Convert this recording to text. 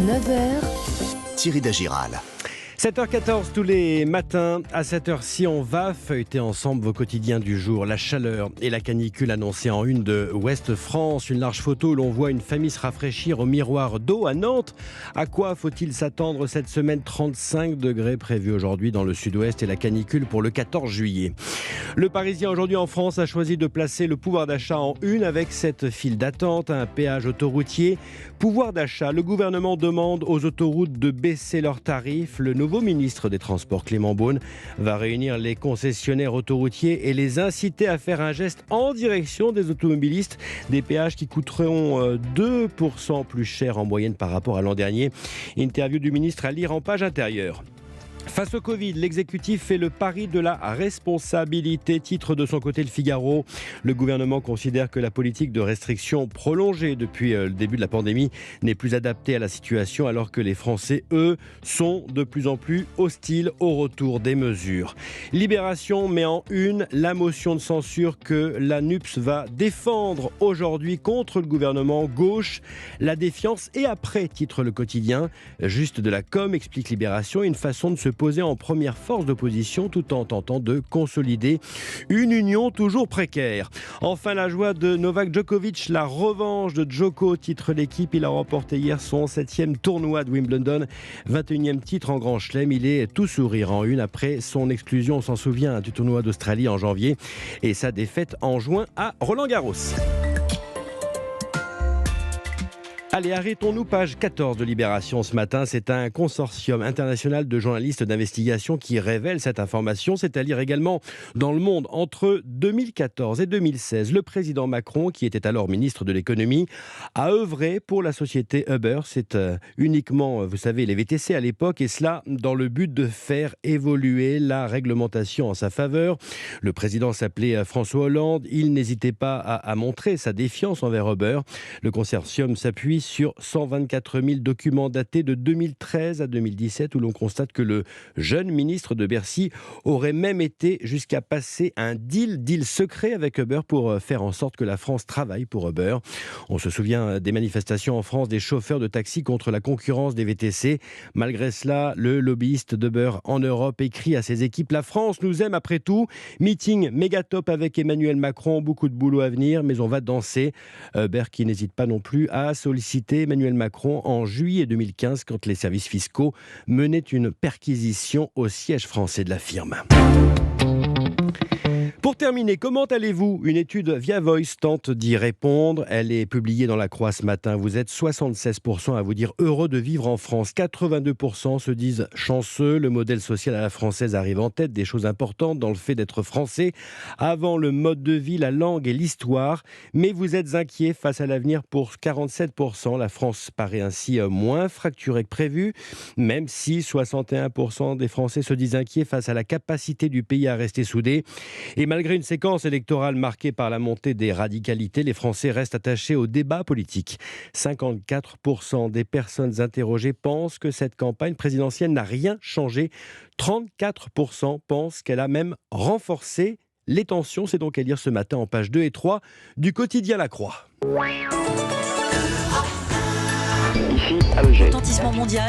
9h, Thierry Dagiral. 7h14 tous les matins, à cette heure-ci, on va feuilleter ensemble vos quotidiens du jour. La chaleur et la canicule annoncées en une de Ouest France. Une large photo où l'on voit une famille se rafraîchir au miroir d'eau à Nantes. À quoi faut-il s'attendre cette semaine? 35 degrés prévus aujourd'hui dans le sud-ouest et la canicule pour le 14 juillet. Le Parisien aujourd'hui en France a choisi de placer le pouvoir d'achat en une avec cette file d'attente, un péage autoroutier. Pouvoir d'achat, le gouvernement demande aux autoroutes de baisser leurs tarifs. Le nouveau ministre des Transports, Clément Beaune, va réunir les concessionnaires autoroutiers et les inciter à faire un geste en direction des automobilistes. Des péages qui coûteront 2% plus cher en moyenne par rapport à l'an dernier. Interview du ministre à lire en page intérieure. Face au Covid, l'exécutif fait le pari de la responsabilité, titre de son côté le Figaro. Le gouvernement considère que la politique de restriction prolongée depuis le début de la pandémie n'est plus adaptée à la situation alors que les Français, eux, sont de plus en plus hostiles au retour des mesures. Libération met en une la motion de censure que la NUPES va défendre aujourd'hui contre le gouvernement gauche. La défiance et après, titre le quotidien. Juste de la com, explique Libération, une façon de se poser en première force d'opposition tout en tentant de consolider une union toujours précaire. Enfin, la joie de Novak Djokovic, la revanche de Djoko, titre l'équipe. Il a remporté hier son 7e tournoi de Wimbledon, 21e titre en Grand Chelem. Il est tout sourire en une après son exclusion, on s'en souvient, du tournoi d'Australie en janvier et sa défaite en juin à Roland-Garros. Allez, arrêtons-nous, page 14 de Libération ce matin. C'est un consortium international de journalistes d'investigation qui révèle cette information. C'est à lire également dans Le Monde. Entre 2014 et 2016, le président Macron, qui était alors ministre de l'économie, a œuvré pour la société Uber. C'est uniquement, vous savez, les VTC à l'époque, et cela dans le but de faire évoluer la réglementation en sa faveur. Le président s'appelait François Hollande. Il n'hésitait pas à montrer sa défiance envers Uber. Le consortium s'appuie sur 124 000 documents datés de 2013 à 2017 où l'on constate que le jeune ministre de Bercy aurait même été jusqu'à passer un deal secret avec Uber pour faire en sorte que la France travaille pour Uber. On se souvient des manifestations en France des chauffeurs de taxi contre la concurrence des VTC. Malgré cela, le lobbyiste d'Uber en Europe écrit à ses équipes: la France nous aime après tout. Meeting méga top avec Emmanuel Macron, beaucoup de boulot à venir, mais on va danser. Uber qui n'hésite pas non plus à solliciter Emmanuel Macron en juillet 2015 quand les services fiscaux menaient une perquisition au siège français de la firme. Pour terminer, comment allez-vous? Une étude via Voice tente d'y répondre. Elle est publiée dans La Croix ce matin. Vous êtes 76% à vous dire heureux de vivre en France. 82% se disent chanceux. Le modèle social à la française arrive en tête. Des choses importantes dans le fait d'être français. Avant le mode de vie, la langue et l'histoire. Mais vous êtes inquiet face à l'avenir pour 47%. La France paraît ainsi moins fracturée que prévu. Même si 61% des Français se disent inquiets face à la capacité du pays à rester soudé. Et malgré une séquence électorale marquée par la montée des radicalités, les Français restent attachés au débat politique. 54% des personnes interrogées pensent que cette campagne présidentielle n'a rien changé. 34% pensent qu'elle a même renforcé les tensions. C'est donc à lire ce matin en pages 2 et 3 du quotidien La Croix. Ici, Alger. retentissement mondial.